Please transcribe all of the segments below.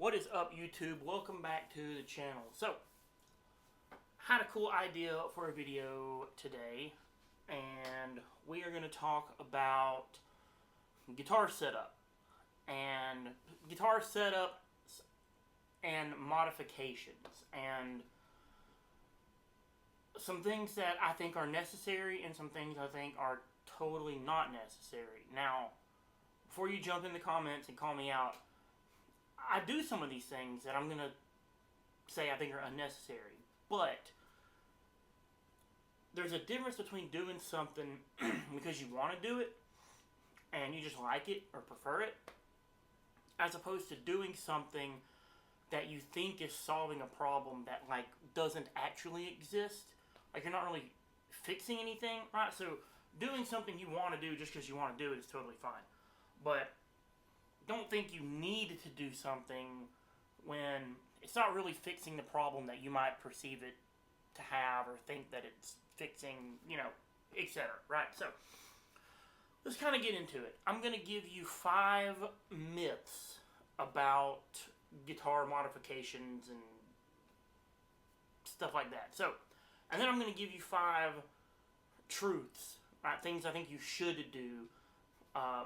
What is up, YouTube? Welcome back to the channel. So, had a cool idea for a video today, and we are going to talk about guitar setup and modifications and some things that I think are necessary and some things I think are totally not necessary. Now, before you jump in the comments and call me out, I do some of these things that I'm going to say I think are unnecessary. But there's a difference between doing something because you want to do it and you just like it or prefer it, as opposed to doing something that you think is solving a problem that doesn't actually exist. Like, you're not really fixing anything, right? So doing something you want to do just because you want to do it is totally fine. But don't think you need to do something when it's not really fixing the problem that you might perceive it to have or think that it's fixing, etc. Right? So, let's kind of get into it. I'm going to give you 5 myths about guitar modifications and stuff like that. So, and then I'm going to give you 5 truths, right? Things I think you should do.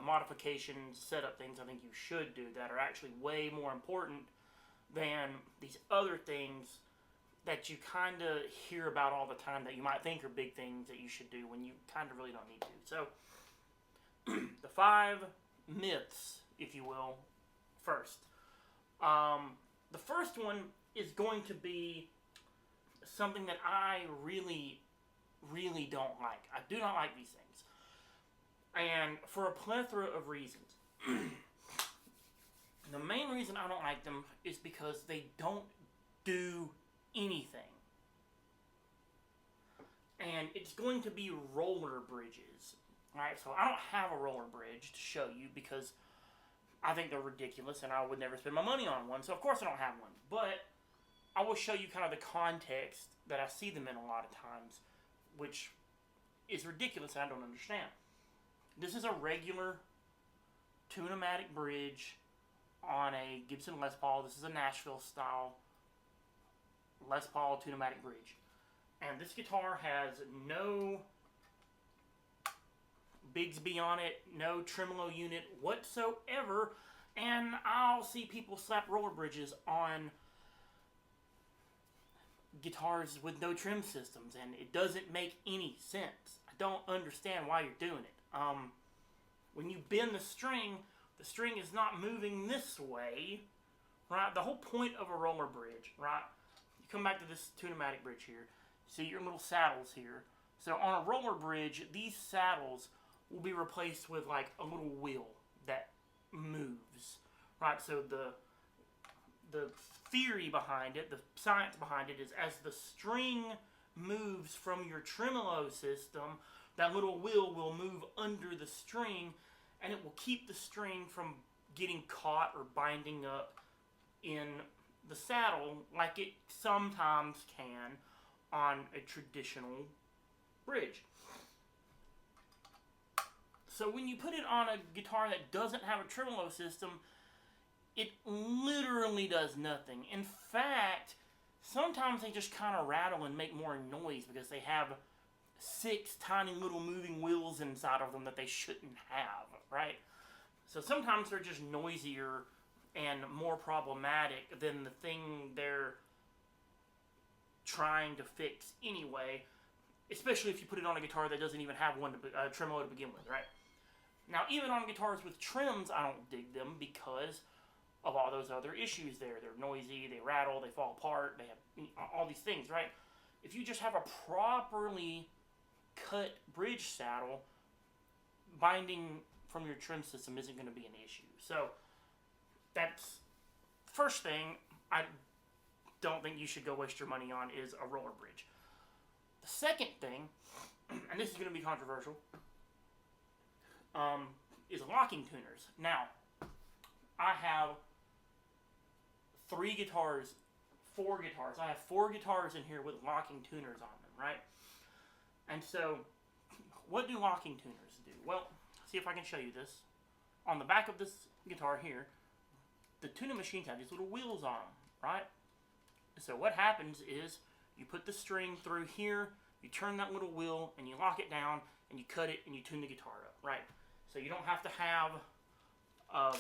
Modifications, setup things I think you should do that are actually way more important than these other things that you kind of hear about all the time that you might think are big things that you should do when you kind of really don't need to. So, the 5 myths, if you will, first. The first one is going to be something that I really, really don't like. I do not like these things. And for a plethora of reasons. The main reason I don't like them is because they don't do anything. And it's going to be roller bridges. Alright, so I don't have a roller bridge to show you because I think they're ridiculous and I would never spend my money on one. So of course I don't have one. But I will show you kind of the context that I see them in a lot of times, which is ridiculous and I don't understand. This is a regular Tune-o-matic bridge on a Gibson Les Paul. This is a Nashville style Les Paul Tune-o-matic bridge. And this guitar has no Bigsby on it, no tremolo unit whatsoever. And I'll see people slap roller bridges on guitars with no trim systems, and it doesn't make any sense. I don't understand why you're doing it. When you bend the string is not moving this way, right? The whole point of a roller bridge, right? You come back to this Tune-o-matic bridge here. See your little saddles here. So on a roller bridge, these saddles will be replaced with like a little wheel that moves, right? So the theory behind it, the science behind it is as the string moves from your tremolo system, that little wheel will move under the string and it will keep the string from getting caught or binding up in the saddle like it sometimes can on a traditional bridge. So when you put it on a guitar that doesn't have a tremolo system, it literally does nothing. In fact, sometimes they just kind of rattle and make more noise because they have 6 tiny little moving wheels inside of them that they shouldn't have, right? So sometimes they're just noisier and more problematic than the thing they're trying to fix anyway, especially if you put it on a guitar that doesn't even have one tremolo to begin with, right? Now, even on guitars with trims, I don't dig them because of all those other issues there. They're noisy, they rattle, they fall apart, they have all these things, right? If you just have a properly cut bridge saddle, binding from your trim system isn't going to be an issue. So, that's first thing I don't think you should go waste your money on is a roller bridge. The second thing, and this is going to be controversial, is locking tuners. Now, I have 4 guitars. I have 4 guitars in here with locking tuners on them, right? And so, what do locking tuners do? Well, see if I can show you this. On the back of this guitar here, the tuning machines have these little wheels on them, right? So what happens is you put the string through here, you turn that little wheel, and you lock it down, and you cut it, and you tune the guitar up, right? So you don't have to have a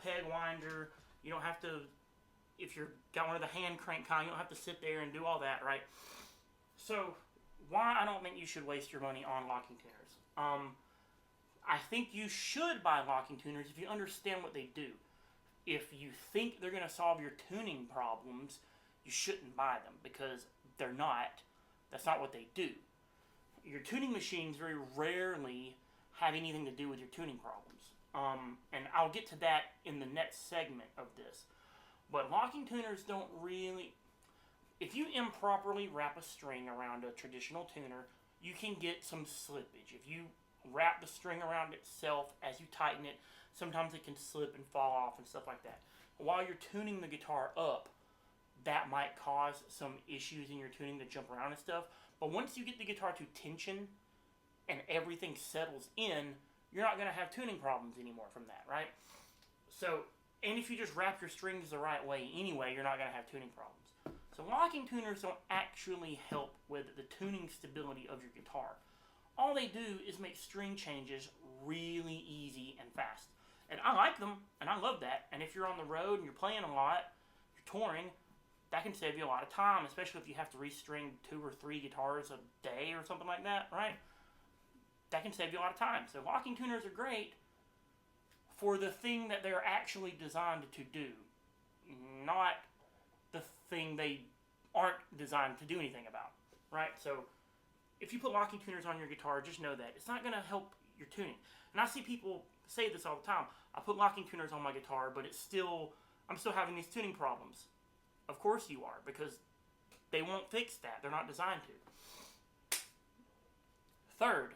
peg winder. You don't have to, if you've got one of the hand crank kind, you don't have to sit there and do all that, right? So why I don't think you should waste your money on locking tuners. I think you should buy locking tuners if you understand what they do. If you think they're going to solve your tuning problems, you shouldn't buy them because they're not. That's not what they do. Your tuning machines very rarely have anything to do with your tuning problems. And I'll get to that in the next segment of this. But locking tuners don't really... If you improperly wrap a string around a traditional tuner, you can get some slippage. If you wrap the string around itself as you tighten it, sometimes it can slip and fall off and stuff like that. While you're tuning the guitar up, that might cause some issues in your tuning to jump around and stuff. But once you get the guitar to tension and everything settles in, you're not going to have tuning problems anymore from that, right? So, and if you just wrap your strings the right way anyway, you're not going to have tuning problems. So locking tuners don't actually help with the tuning stability of your guitar. All they do is make string changes really easy and fast. And I like them, and I love that. And if you're on the road and you're playing a lot, you're touring, that can save you a lot of time, especially if you have to restring 2 or 3 guitars a day or something like that, right? That can save you a lot of time. So locking tuners are great for the thing that they're actually designed to do, not the thing they aren't designed to do anything about, right? So if you put locking tuners on your guitar, just know that it's not going to help your tuning. And I see people say this all the time. I put locking tuners on my guitar, but I'm still having these tuning problems. Of course you are, because they won't fix that. They're not designed to. Third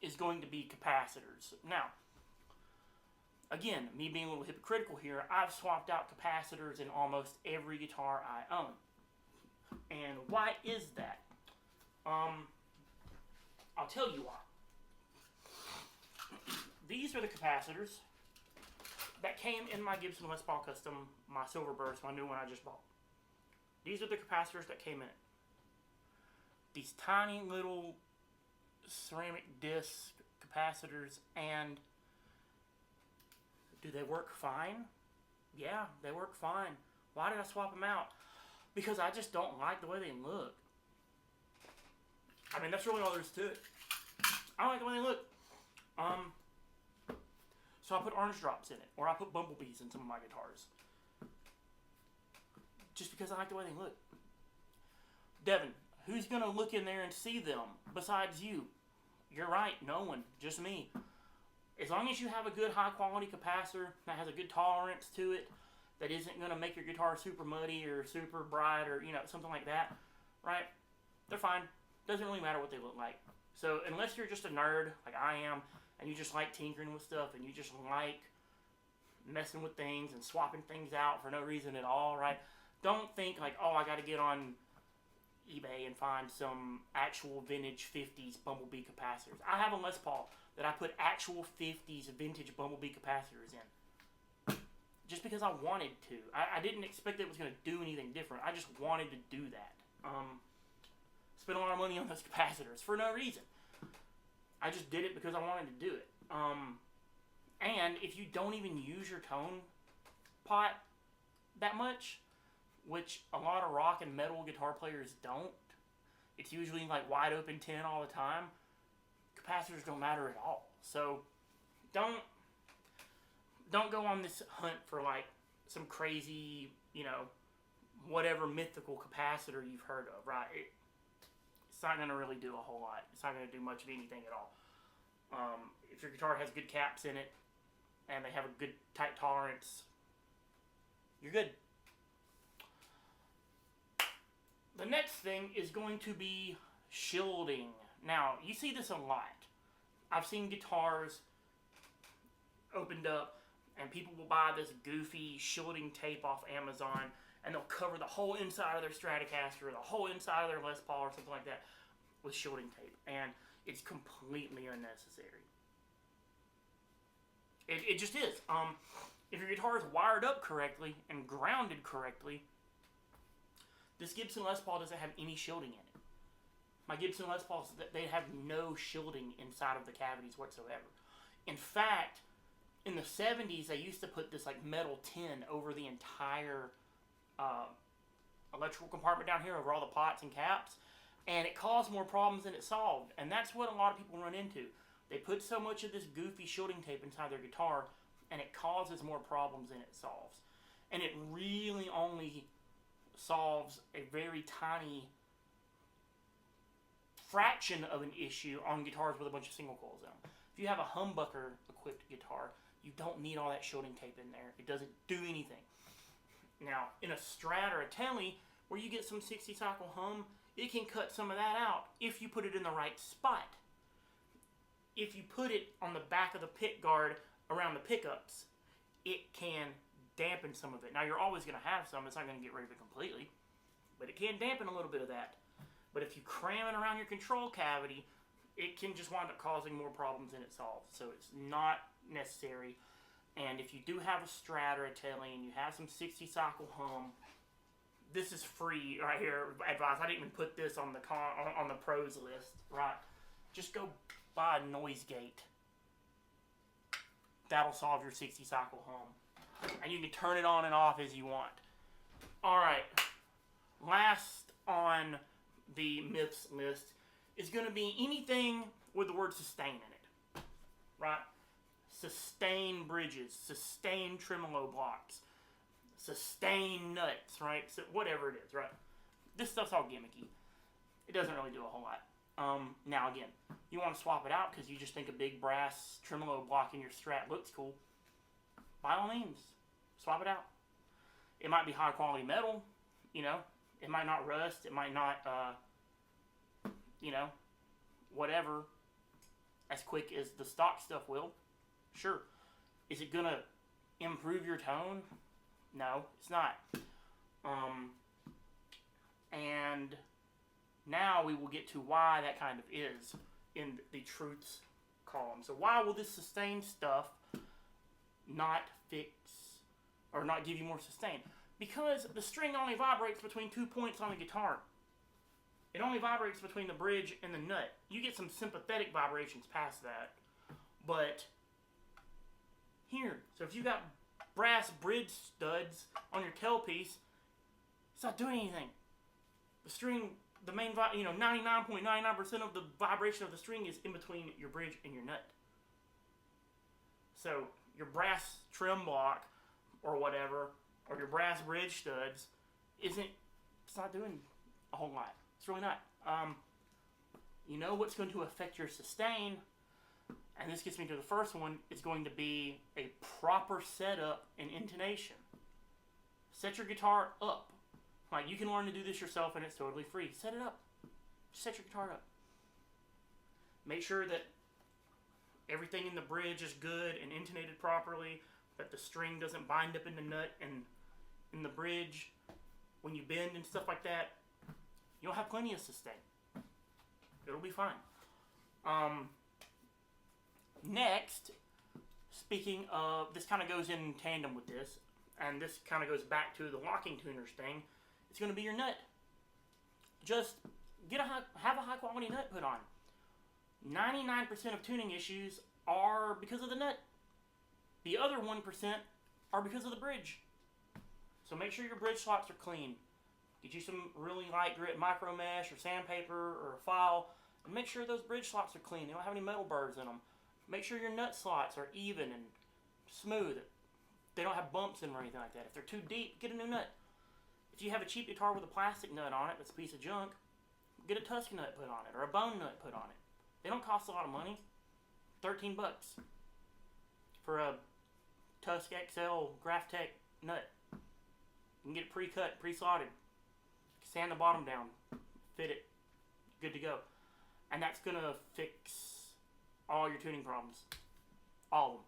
is going to be capacitors. Now, again, me being a little hypocritical here, I've swapped out capacitors in almost every guitar I own. And why is that? I'll tell you why. These are the capacitors that came in my Gibson Les Paul Custom, my Silver Burst, my new one I just bought. These are the capacitors that came in it. These tiny little ceramic disc capacitors, and do they work fine? Yeah, they work fine. Why did I swap them out? Because I just don't like the way they look. I mean, that's really all there is to it. I don't like the way they look. So I put orange drops in it, or I put bumblebees in some of my guitars. Just because I like the way they look. Devin, who's going to look in there and see them besides you? You're right, no one, just me. As long as you have a good high quality capacitor that has a good tolerance to it, that isn't going to make your guitar super muddy or super bright or, something like that, right? They're fine. Doesn't really matter what they look like. So unless you're just a nerd like I am, and you just like tinkering with stuff, and you just like messing with things and swapping things out for no reason at all, right? Don't think like, oh, I got to get on eBay and find some actual vintage 50s Bumblebee capacitors. I have a Les Paul that I put actual 50s vintage Bumblebee capacitors in. Just because I wanted to. I didn't expect it was going to do anything different. I just wanted to do that. Spent a lot of money on those capacitors for no reason. I just did it because I wanted to do it. And if you don't even use your tone pot that much, which a lot of rock and metal guitar players don't, it's usually like wide open 10 all the time, capacitors don't matter at all. So don't go on this hunt for like some crazy, whatever mythical capacitor you've heard of, right? It's not going to really do a whole lot. It's not going to do much of anything at all. If your guitar has good caps in it and they have a good tight tolerance, you're good. The next thing is going to be shielding. Now, you see this a lot. I've seen guitars opened up and people will buy this goofy shielding tape off Amazon and they'll cover the whole inside of their Stratocaster or the whole inside of their Les Paul or something like that with shielding tape. And it's completely unnecessary. It just is. If your guitar is wired up correctly and grounded correctly, this Gibson Les Paul doesn't have any shielding in it. My Gibson Les Pauls, they have no shielding inside of the cavities whatsoever. In fact, in the 70s, they used to put this like metal tin over the entire electrical compartment down here, over all the pots and caps, and it caused more problems than it solved. And that's what a lot of people run into. They put so much of this goofy shielding tape inside their guitar, and it causes more problems than it solves. And it really only solves a very tiny fraction of an issue on guitars with a bunch of single coils in them. If you have a humbucker equipped guitar, you don't need all that shielding tape in there. It doesn't do anything. Now, in a Strat or a Tele, where you get some 60 cycle hum, it can cut some of that out if you put it in the right spot. If you put it on the back of the pick guard around the pickups, it can dampen some of it. Now, you're always going to have some. It's not going to get rid of it completely, but it can dampen a little bit of that. But if you cram it around your control cavity, it can just wind up causing more problems than it solves. So it's not necessary. And if you do have a Strat or a Tele and you have some 60 cycle hum, this is free right here advice. I didn't even put this on the pros list, right? Just go buy a noise gate. That'll solve your 60 cycle hum. And you can turn it on and off as you want. Alright. Last on the myths list is going to be anything with the word sustain in it. Right? Sustain bridges, sustain tremolo blocks, sustain nuts, right? So whatever it is, right? This stuff's all gimmicky. It doesn't really do a whole lot. Now again, you want to swap it out because you just think a big brass tremolo block in your Strat looks cool. By all means, swap it out. It might be high quality metal, you know. It might not rust. It might not, you know, whatever, as quick as the stock stuff will. Sure. Is it going to improve your tone? No, it's not. And now we will get to why that kind of is in the truths column. So why will this sustain stuff not fix or not give you more sustain? Because the string only vibrates between 2 points on the guitar. It only vibrates between the bridge and the nut. You get some sympathetic vibrations past that. But here, so if you got brass bridge studs on your tailpiece, it's not doing anything. The string, the main, 99.99% of the vibration of the string is in between your bridge and your nut. So your brass trim block or whatever, or your brass bridge studs, it's not doing a whole lot. It's really not. You know what's going to affect your sustain, and this gets me to the first one, it's going to be a proper setup and intonation. Set your guitar up. Like, you can learn to do this yourself and it's totally free. Set it up. Set your guitar up. Make sure that everything in the bridge is good and intonated properly, that the string doesn't bind up in the nut and in the bridge when you bend and stuff like that. You'll have plenty of sustain. It'll be fine. Next, speaking of, this kind of goes in tandem with this, and this kind of goes back to the locking tuners thing. It's going to be your nut. Just have a high quality nut put on. 99% of tuning issues are because of the nut. The other 1% are because of the bridge. So make sure your bridge slots are clean. Get you some really light grit micro mesh or sandpaper or a file, and make sure those bridge slots are clean. They don't have any metal burrs in them. Make sure your nut slots are even and smooth. They don't have bumps in them or anything like that. If they're too deep, get a new nut. If you have a cheap guitar with a plastic nut on it that's a piece of junk, get a Tuscan nut put on it or a bone nut put on it. They don't cost a lot of money. $13 for a Tusk XL Graphtec nut. You can get it pre-cut, pre-slotted. Sand the bottom down, fit it, good to go. And that's going to fix all your tuning problems. All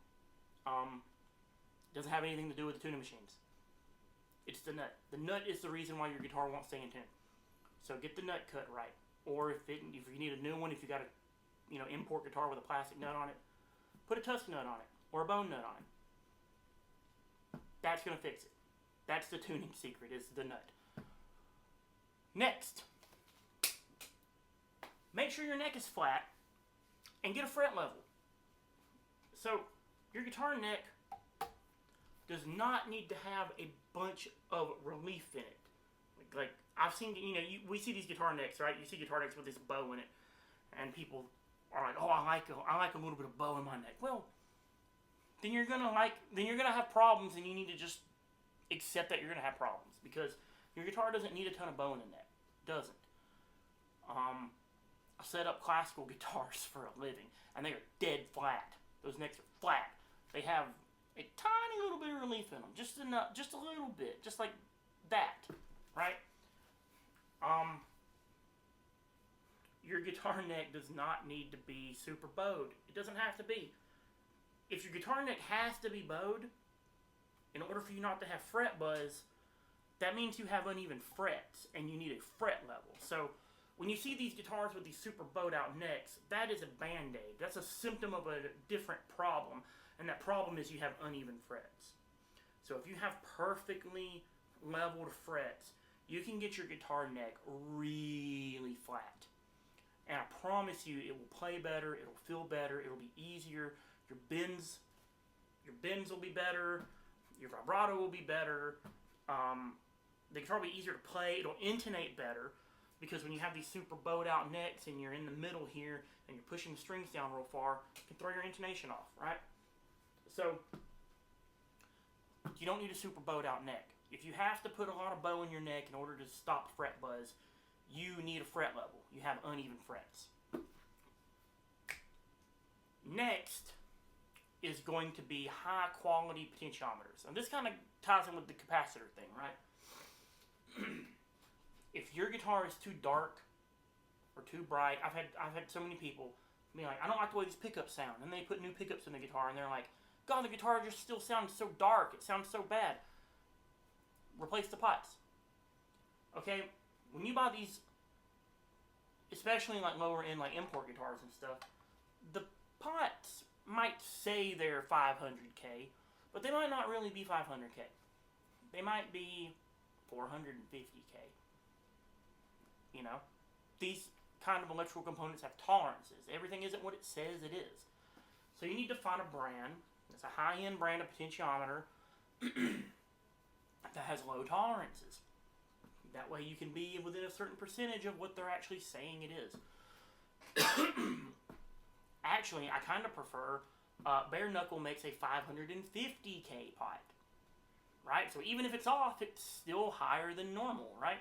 of them. Doesn't have anything to do with the tuning machines. It's the nut. The nut is the reason why your guitar won't stay in tune. So get the nut cut right. Or if you need a new one, if you got a import guitar with a plastic nut on it, put a Tuscan nut on it or a bone nut on it. That's going to fix it. That's the tuning secret, is the nut. Next, make sure your neck is flat and get a fret level. So, your guitar neck does not need to have a bunch of relief in it. Like I've seen, we see these guitar necks, right? You see guitar necks with this bow in it, and people are like, "Oh, I like a little bit of bow in my neck." Well, then you're gonna have problems, and you need to just accept that you're gonna have problems because your guitar doesn't need a ton of bow in the neck. It doesn't. I set up classical guitars for a living, and they are dead flat. Those necks are flat. They have a tiny little bit of relief in them, just enough, just a little bit, just like that, right? Your guitar neck does not need to be super bowed. It doesn't have to be. If your guitar neck has to be bowed, in order for you not to have fret buzz, that means you have uneven frets, and you need a fret level. So, when you see these guitars with these super bowed out necks, that is a band-aid. That's a symptom of a different problem, and that problem is you have uneven frets. So if you have perfectly leveled frets, you can get your guitar neck really flat. And I promise you, it will play better, it'll feel better, it'll be easier, your bends will be better, your vibrato will be better, the guitar will be easier to play, it'll intonate better, because when you have these super bowed out necks and you're in the middle here and you're pushing the strings down real far, you can throw your intonation off, right? So, you don't need a super bowed out neck. If you have to put a lot of bow in your neck in order to stop fret buzz, you need a fret level. You have uneven frets. Next is going to be high quality potentiometers. And this kind of ties in with the capacitor thing, right? If your guitar is too dark or too bright, I've had so many people be like, "I don't like the way these pickups sound," and they put new pickups in the guitar, and they're like, "God, the guitar just still sounds so dark. It sounds so bad." Replace the pots. Okay, when you buy these, especially like lower end like import guitars and stuff, the pots might say they're 500K, but they might not really be 500K. They might be 450K. You know, these kind of electrical components have tolerances. Everything isn't what it says it is. So you need to find a brand that's a high-end brand of potentiometer that has low tolerances. That way you can be within a certain percentage of what they're actually saying it is. Actually, I kind of prefer, Bare Knuckle makes a 550K pot. Right? So even if it's off, it's still higher than normal, right?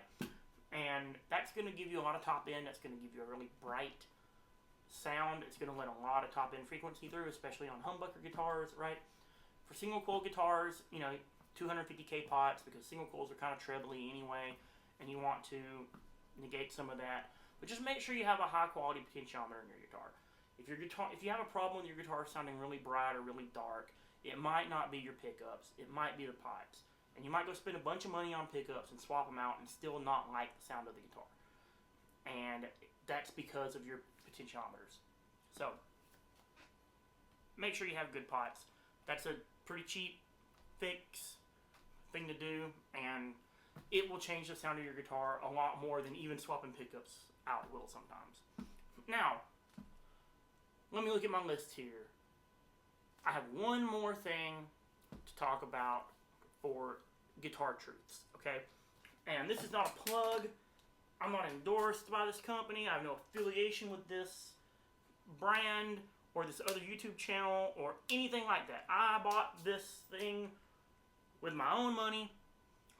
And that's going to give you a lot of top end. That's going to give you a really bright sound. It's going to let a lot of top end frequency through, especially on humbucker guitars, right? For single coil guitars, 250K pots, because single coils are kind of trebly anyway, and you want to negate some of that. But just make sure you have a high quality potentiometer in your guitar. If you have a problem with your guitar sounding really bright or really dark, it might not be your pickups. It might be the pots. And you might go spend a bunch of money on pickups and swap them out and still not like the sound of the guitar. And that's because of your potentiometers. So, make sure you have good pots. That's a pretty cheap fix thing to do, and it will change the sound of your guitar a lot more than even swapping pickups out will sometimes. Now, let me look at my list here. I have one more thing to talk about for Guitar Truths, okay? And this is not a plug. I'm not endorsed by this company. I have no affiliation with this brand or this other YouTube channel or anything like that. I bought this thing with my own money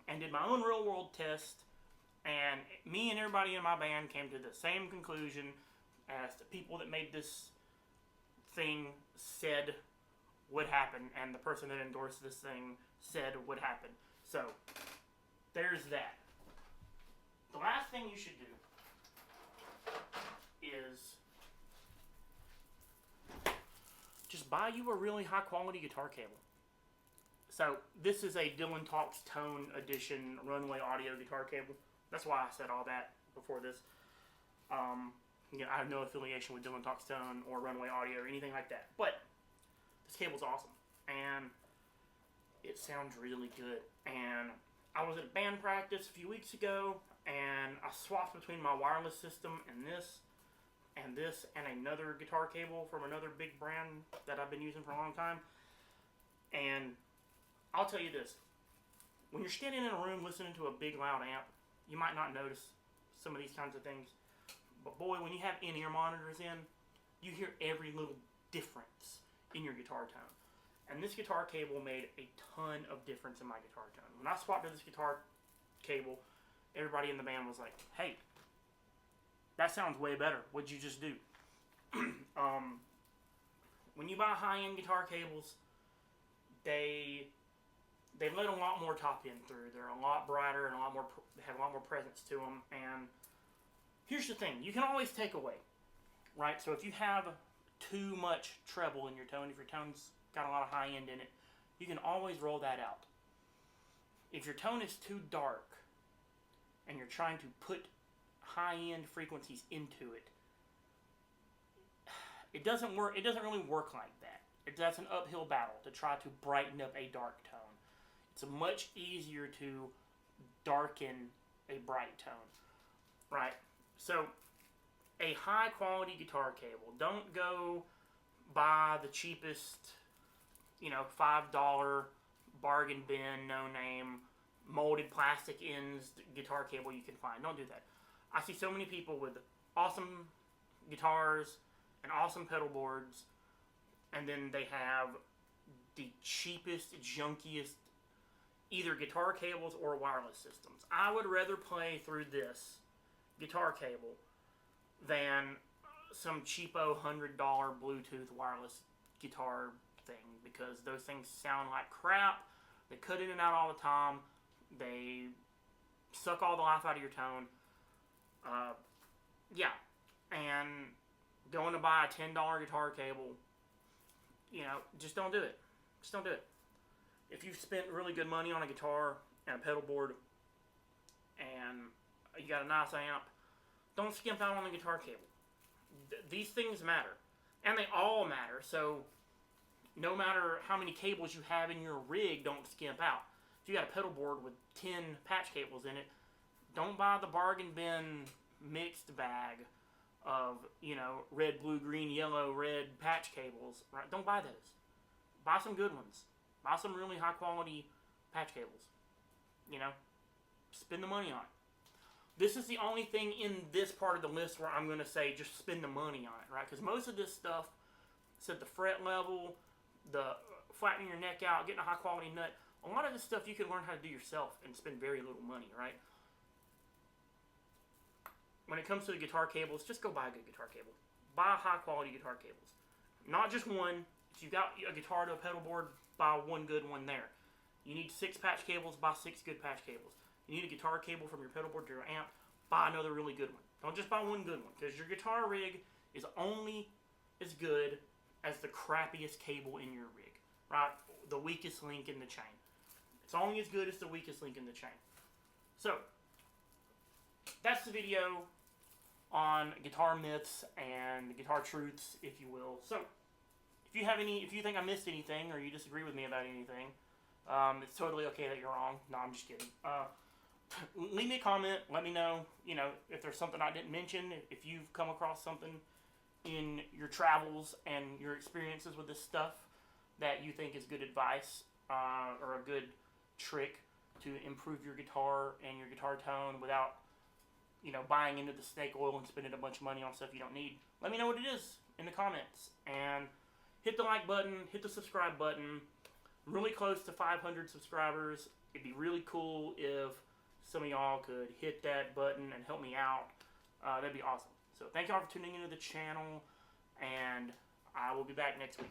and did my own real world test, and me and everybody in my band came to the same conclusion as the people that made this thing said would happen, and the person that endorsed this thing said would happen. So, there's that. The last thing you should do is just buy you a really high quality guitar cable. So, this is a Dylan Talks Tone Edition Runway Audio guitar cable. That's why I said all that before this. I have no affiliation with Dylan Talks Tone or Runway Audio or anything like that. But this cable's awesome. And it sounds really good. And I was at band practice a few weeks ago, and I swapped between my wireless system and this, and another guitar cable from another big brand that I've been using for a long time. And I'll tell you this, when you're standing in a room listening to a big loud amp, you might not notice some of these kinds of things. But boy, when you have in-ear monitors in, you hear every little difference in your guitar tone. And this guitar cable made a ton of difference in my guitar tone. When I swapped to this guitar cable, everybody in the band was like, hey, that sounds way better. What'd you just do? When you buy high-end guitar cables, they let a lot more top end through. They're a lot brighter and they have a lot more presence to them. And here's the thing, you can always take away, right? So if you have too much treble in your tone, if your tone's got a lot of high end in it, you can always roll that out. If your tone is too dark and you're trying to put high end frequencies into it, it doesn't work. It doesn't really work like that. That's an uphill battle to try to brighten up a dark tone. It's much easier to darken a bright tone, right? So, a high quality guitar cable. Don't go buy the cheapest, $5 bargain bin, no name, molded plastic ends guitar cable you can find. Don't do that. I see so many people with awesome guitars and awesome pedal boards, and then they have the cheapest, junkiest either guitar cables or wireless systems. I would rather play through this guitar cable than some cheapo $100 Bluetooth wireless guitar thing, because those things sound like crap. They cut in and out all the time. They suck all the life out of your tone. And going to buy a $10 guitar cable, just don't do it. Just don't do it. If you've spent really good money on a guitar and a pedal board and you got a nice amp, don't skimp out on the guitar cable. These things matter. And they all matter. So no matter how many cables you have in your rig, don't skimp out. If you got a pedal board with 10 patch cables in it, don't buy the bargain bin mixed bag of, red, blue, green, yellow, red patch cables. Right? Don't buy those. Buy some good ones. Buy some really high quality patch cables. Spend the money on it. This is the only thing in this part of the list where I'm going to say just spend the money on it, right? Because most of this stuff, set the fret level, the flattening your neck out, getting a high quality nut, a lot of this stuff you can learn how to do yourself and spend very little money, right? When it comes to the guitar cables, just go buy a good guitar cable. Buy high quality guitar cables. Not just one. If you've got a guitar to a pedal board, buy one good one there. You need 6 patch cables, buy 6 good patch cables. You need a guitar cable from your pedal board to your amp, buy another really good one. Don't just buy one good one, because your guitar rig is only as good as the crappiest cable in your rig, right? The weakest link in the chain. It's only as good as the weakest link in the chain. So, that's the video on guitar myths and guitar truths, if you will. So, if you think I missed anything or you disagree with me about anything, it's totally okay that you're wrong. No, I'm just kidding. Leave me a comment. Let me know, if there's something I didn't mention, if you've come across something in your travels and your experiences with this stuff that you think is good advice or a good trick to improve your guitar and your guitar tone without, buying into the snake oil and spending a bunch of money on stuff you don't need. Let me know what it is in the comments. And hit the like button, hit the subscribe button. I'm really close to 500 subscribers. It'd be really cool if some of y'all could hit that button and help me out. That'd be awesome. So thank y'all for tuning into the channel, and I will be back next week.